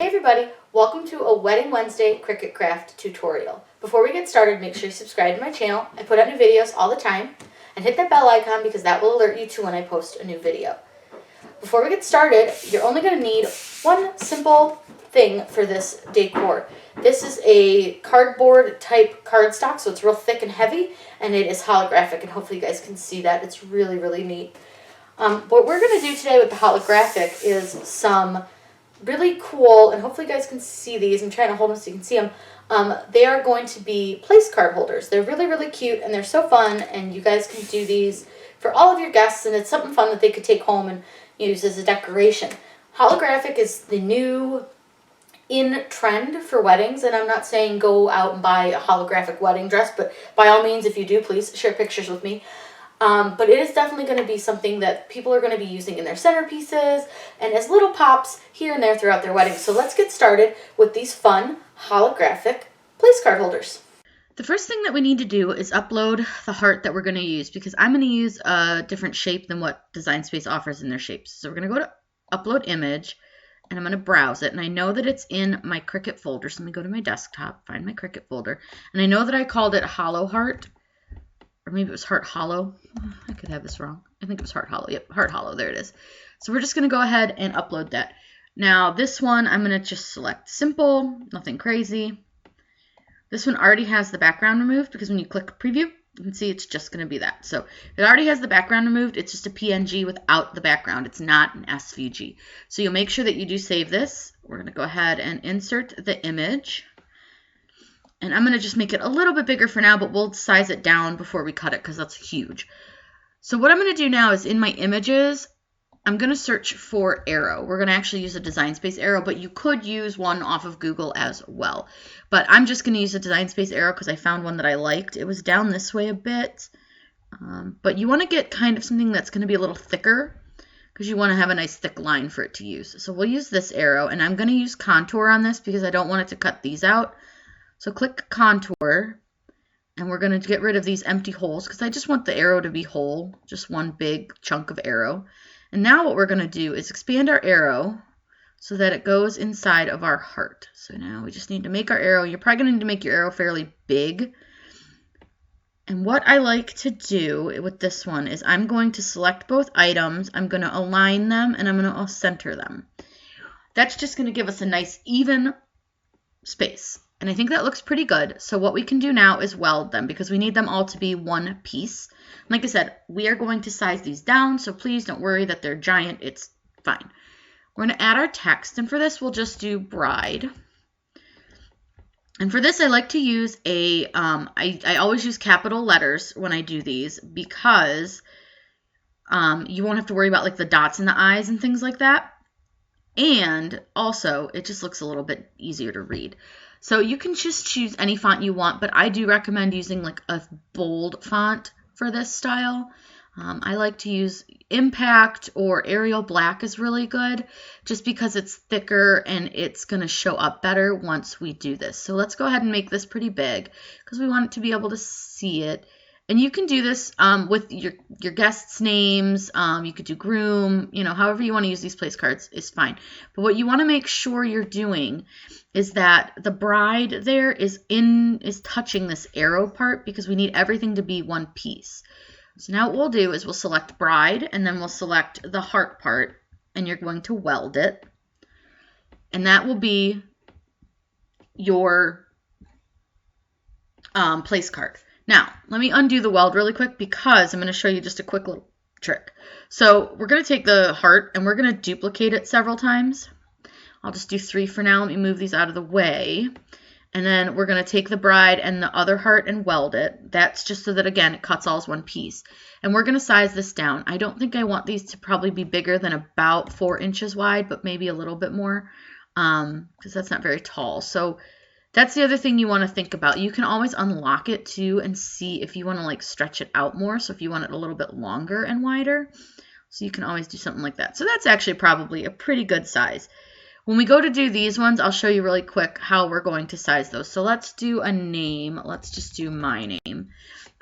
Hey everybody, welcome to a Wedding Wednesday Cricut Craft tutorial. Before we get started, make sure you subscribe to my channel. I put out new videos all the time, and hit that bell icon because that will alert you to when I post a new video. Before we get started, you're only going to need one simple thing for this decor. This is a cardboard type cardstock, so it's real thick and heavy, and it is holographic, and hopefully you guys can see that. It's really, really neat. What we're going to do today with the holographic is some really cool, and hopefully you guys can see these. I'm trying to hold them so you can see them. They are going to be place card holders. They're really, really cute, and they're so fun, and you guys can do these for all of your guests, and it's something fun that they could take home and use as a decoration. Holographic is the new in trend for weddings, and I'm not saying go out and buy a holographic wedding dress, but by all means, if you do, please share pictures with me. But it is definitely going to be something that people are going to be using in their centerpieces and as little pops here and there throughout their wedding. So let's get started with these fun holographic place card holders. The first thing that we need to do is upload the heart that we're going to use, because I'm going to use a different shape than what Design Space offers in their shapes. So we're going to go to Upload Image, and I'm going to browse it. And I know that it's in my CRICUT folder. So let me go to my desktop, find my CRICUT folder. And I know that I called it Hollow Heart. Or maybe it was Heart Hollow. I could have this wrong. I think it was Heart Hollow. Yep, Heart Hollow. There it is. So we're just going to go ahead and upload that. Now, this one, I'm going to just select Simple, nothing crazy. This one already has the background removed, because when you click Preview, you can see it's just going to be that. So it already has the background removed. It's just a PNG without the background. It's not an SVG. So you'll make sure that you do save this. We're going to go ahead and insert the image. And I'm going to just make it a little bit bigger for now, but we'll size it down before we cut it because that's huge. So what I'm going to do now is in my images, I'm going to search for arrow. We're going to actually use a Design Space arrow, but you could use one off of Google as well. But I'm just going to use a Design Space arrow because I found one that I liked. It was down this way a bit. But you want to get kind of something that's going to be a little thicker, because you want to have a nice thick line for it to use. So we'll use this arrow, and I'm going to use contour on this because I don't want it to cut these out. So click Contour, and we're going to get rid of these empty holes because I just want the arrow to be whole, just one big chunk of arrow. And now what we're going to do is expand our arrow so that it goes inside of our heart. So now we just need to make our arrow. You're probably going to need to make your arrow fairly big. And what I like to do with this one is I'm going to select both items, I'm going to align them, and I'm going to center them. That's just going to give us a nice even space. And I think that looks pretty good. So what we can do now is weld them because we need them all to be one piece. Like I said, we are going to size these down, so please don't worry that they're giant. It's fine. We're going to add our text, and for this we'll just do bride. And for this I like to use I always use capital letters when I do these because you won't have to worry about like the dots in the eyes and things like that. And also it just looks a little bit easier to read. So you can just choose any font you want, but I do recommend using like a bold font for this style. I like to use Impact, or Arial Black is really good just because it's thicker and it's going to show up better once we do this. So let's go ahead and make this pretty big because we want it to be able to see it. And you can do this with your guests' names. You could do groom, however you want to use these place cards is fine. But what you want to make sure you're doing is that the bride there is touching this arrow part because we need everything to be one piece. So now what we'll do is we'll select bride, and then we'll select the heart part, and you're going to weld it. And that will be your place card. Now, let me undo the weld really quick because I'm going to show you just a quick little trick. So we're going to take the heart and we're going to duplicate it several times. I'll just do 3 for now. Let me move these out of the way. And then we're going to take the bride and the other heart and weld it. That's just so that, again, it cuts all as one piece. And we're going to size this down. I don't think I want these to probably be bigger than about 4 inches wide, but maybe a little bit more because that's not very tall. So that's the other thing you want to think about. You can always unlock it too and see if you want to like stretch it out more. So if you want it a little bit longer and wider, so you can always do something like that. So that's actually probably a pretty good size. When we go to do these ones, I'll show you really quick how we're going to size those. So let's do a name. Let's just do my name.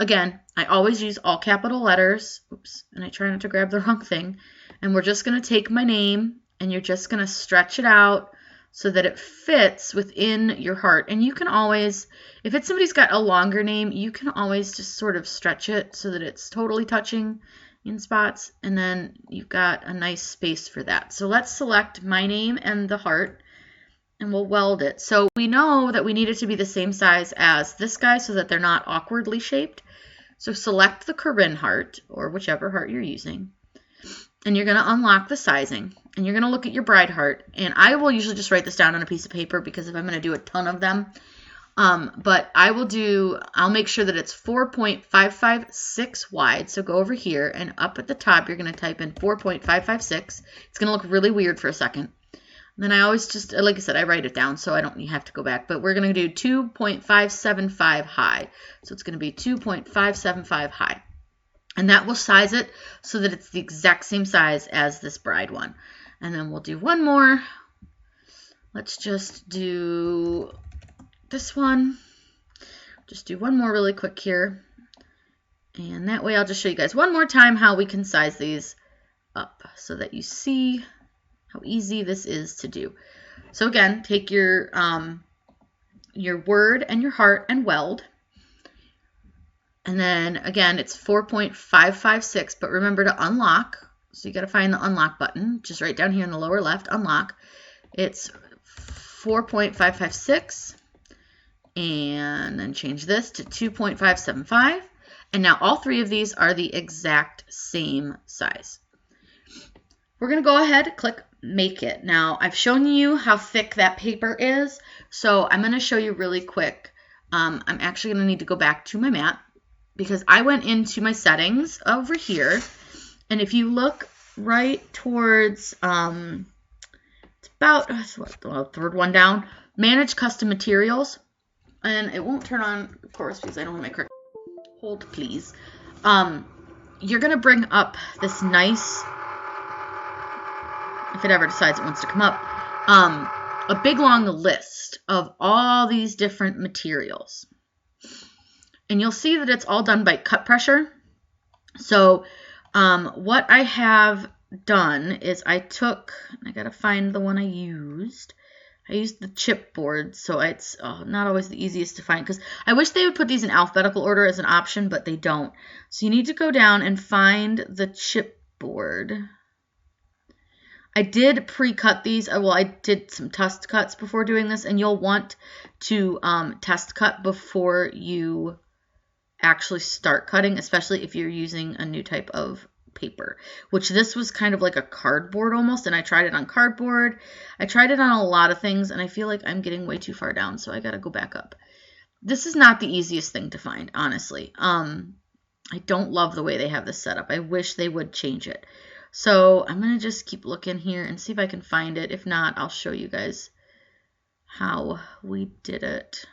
Again, I always use all capital letters. Oops, and I try not to grab the wrong thing. And we're just going to take my name, and you're just going to stretch it out so that it fits within your heart. And you can always, if it's somebody's got a longer name, you can always just sort of stretch it so that it's totally touching in spots, and then you've got a nice space for that. So let's select my name and the heart, and we'll weld it. So we know that we need it to be the same size as this guy so that they're not awkwardly shaped. So select the Corinne heart, or whichever heart you're using, and you're going to unlock the sizing, and you're going to look at your bride heart. And I will usually just write this down on a piece of paper, because if I'm going to do a ton of them, but I'll make sure that it's 4.556 wide. So go over here, and up at the top, you're going to type in 4.556. It's going to look really weird for a second. And then I always just, like I said, I write it down so I don't have to go back. But we're going to do 2.575 high. So it's going to be 2.575 high. And that will size it so that it's the exact same size as this bride one. And then we'll do one more. Let's just do this one. Just do one more really quick here. And that way I'll just show you guys one more time how we can size these up so that you see how easy this is to do. So again, take your word and your heart and weld. And then again, it's 4.556, but remember to unlock. So you got to find the unlock button, just right down here in the lower left, unlock. It's 4.556. And then change this to 2.575. And now all three of these are the exact same size. We're going to go ahead, click Make It. Now, I've shown you how thick that paper is, so I'm going to show you really quick. I'm actually going to need to go back to my mat, because I went into my settings over here, and if you look right towards, it's about the third one down, Manage Custom Materials. And it won't turn on, of course, because I don't have my Cricut. Hold, please. You're going to bring up this nice, if it ever decides it wants to come up, a big long list of all these different materials. And you'll see that it's all done by cut pressure. So what I have done is I got to find the one I used. I used the chipboard, so it's not always the easiest to find, because I wish they would put these in alphabetical order as an option, but they don't. So you need to go down and find the chipboard. I did pre-cut these. Well, I did some test cuts before doing this, and you'll want to test cut before you actually start cutting, especially if you're using a new type of paper, which this was kind of like a cardboard almost, and I tried it on cardboard. I tried it on a lot of things, and I feel like I'm getting way too far down, so I got to go back up. This is not the easiest thing to find, honestly. I don't love the way they have this set up. I wish they would change it. So I'm going to just keep looking here and see if I can find it. If not, I'll show you guys how we did it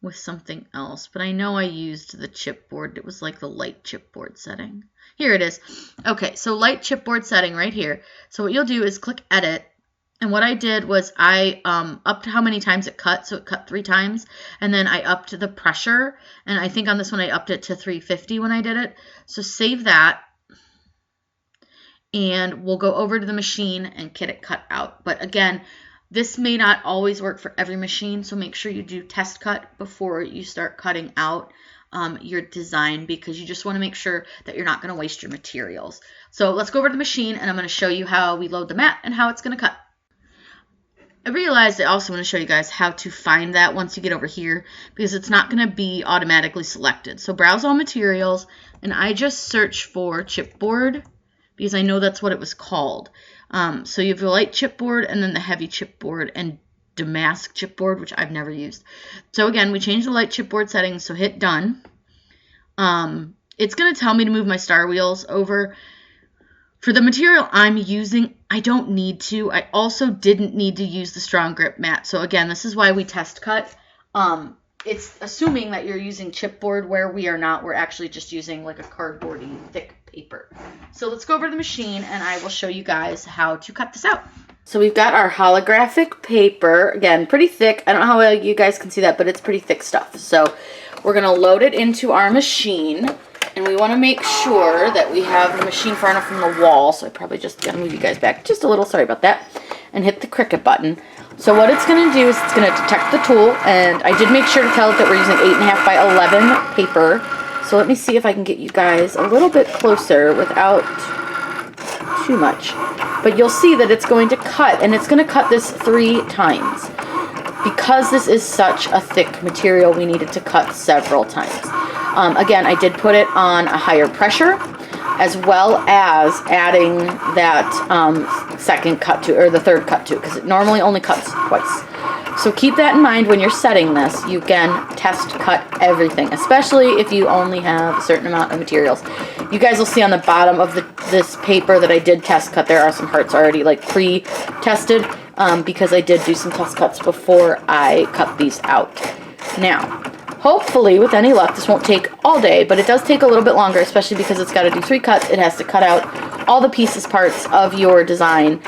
with something else. But I know I used the chipboard. It was like the light chipboard setting. Here it is. Okay, so light chipboard setting right here. So what you'll do is click Edit. And what I did was I upped how many times it cut. So it cut 3 times. And then I upped the pressure. And I think on this one I upped it to 350 when I did it. So save that. And we'll go over to the machine and get it cut out. But again, this may not always work for every machine. So make sure you do test cut before you start cutting out your design, because you just want to make sure that you're not going to waste your materials. So let's go over to the machine, and I'm going to show you how we load the mat and how it's going to cut. I realized I also want to show you guys how to find that once you get over here, because it's not going to be automatically selected. So browse all materials, and I just search for chipboard, because I know that's what it was called. So you have the light chipboard and then the heavy chipboard and Damask chipboard, which I've never used. So again, we changed the light chipboard settings, so hit done. It's going to tell me to move my star wheels over. For the material I'm using, I don't need to. I also didn't need to use the strong grip mat. So again, this is why we test cut. It's assuming that you're using chipboard, where we are not. We're actually just using like a cardboardy thick paper. So let's go over to the machine, and I will show you guys how to cut this out. So we've got our holographic paper, again, pretty thick. I don't know how well you guys can see that, but it's pretty thick stuff. So we're going to load it into our machine, and we want to make sure that we have the machine far enough from the wall. So I probably just got to move you guys back just a little, sorry about that, and hit the CRICUT button. So what it's going to do is it's going to detect the tool, and I did make sure to tell it that we're using 8.5 by 11 paper. So let me see if I can get you guys a little bit closer without too much. But you'll see that it's going to cut, and it's going to cut this 3 times. Because this is such a thick material, we needed to cut several times. Again, I did put it on a higher pressure, as well as adding that second cut to, or the third cut to, because it normally only cuts twice. So keep that in mind when you're setting this. You can test cut everything, especially if you only have a certain amount of materials. You guys will see on the bottom of this paper that I did test cut, there are some hearts already like pre-tested, because I did do some test cuts before I cut these out. Now, hopefully, with any luck, this won't take all day, but it does take a little bit longer, especially because it's got to do 3 cuts. It has to cut out all the pieces, parts of your design.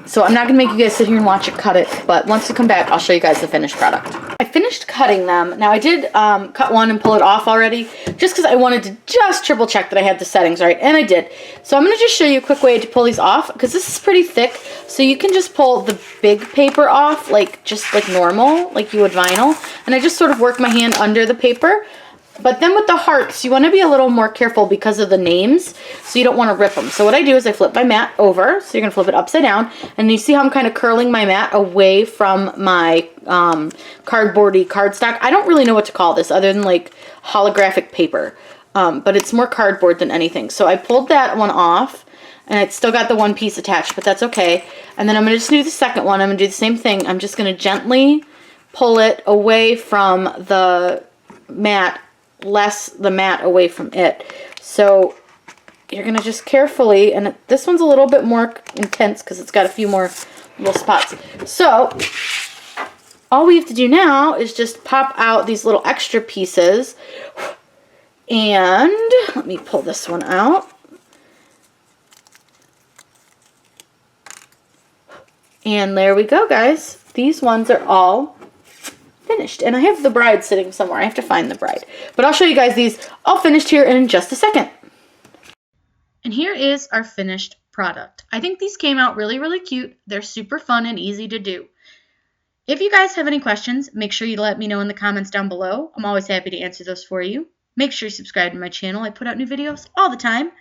So I'm not going to make you guys sit here and watch it cut it, but once we come back, I'll show you guys the finished product. I finished cutting them. Now, I did cut one and pull it off already, just because I wanted to just triple check that I had the settings right, and I did. So I'm going to just show you a quick way to pull these off, because this is pretty thick, so you can just pull the big paper off, just like normal, like you would vinyl, and I just sort of work my hand under the paper. But then with the hearts, you want to be a little more careful because of the names, so you don't want to rip them. So what I do is I flip my mat over, so you're going to flip it upside down, and you see how I'm kind of curling my mat away from my cardboardy cardstock. I don't really know what to call this other than like holographic paper, but it's more cardboard than anything. So I pulled that one off, and it's still got the one piece attached, but that's okay. And then I'm going to just do the second one. I'm going to do the same thing. I'm just going to gently pull it away from the mat, less the mat away from it. So you're going to just carefully, and this one's a little bit more intense because it's got a few more little spots. So all we have to do now is just pop out these little extra pieces, and let me pull this one out. And there we go, guys. These ones are all finished, and I have the bride sitting somewhere. I have to find the bride, but I'll show you guys these all finished here in just a second. And here is our finished product. I think these came out really, really cute. They're super fun and easy to do. If you guys have any questions, make sure you let me know in the comments down below. I'm always happy to answer those for you. Make sure you subscribe to my channel. I put out new videos all the time.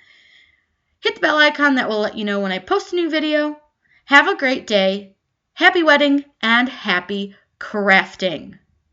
Hit the bell icon, that will let you know when I post a new video. Have a great day. Happy wedding and happy crafting.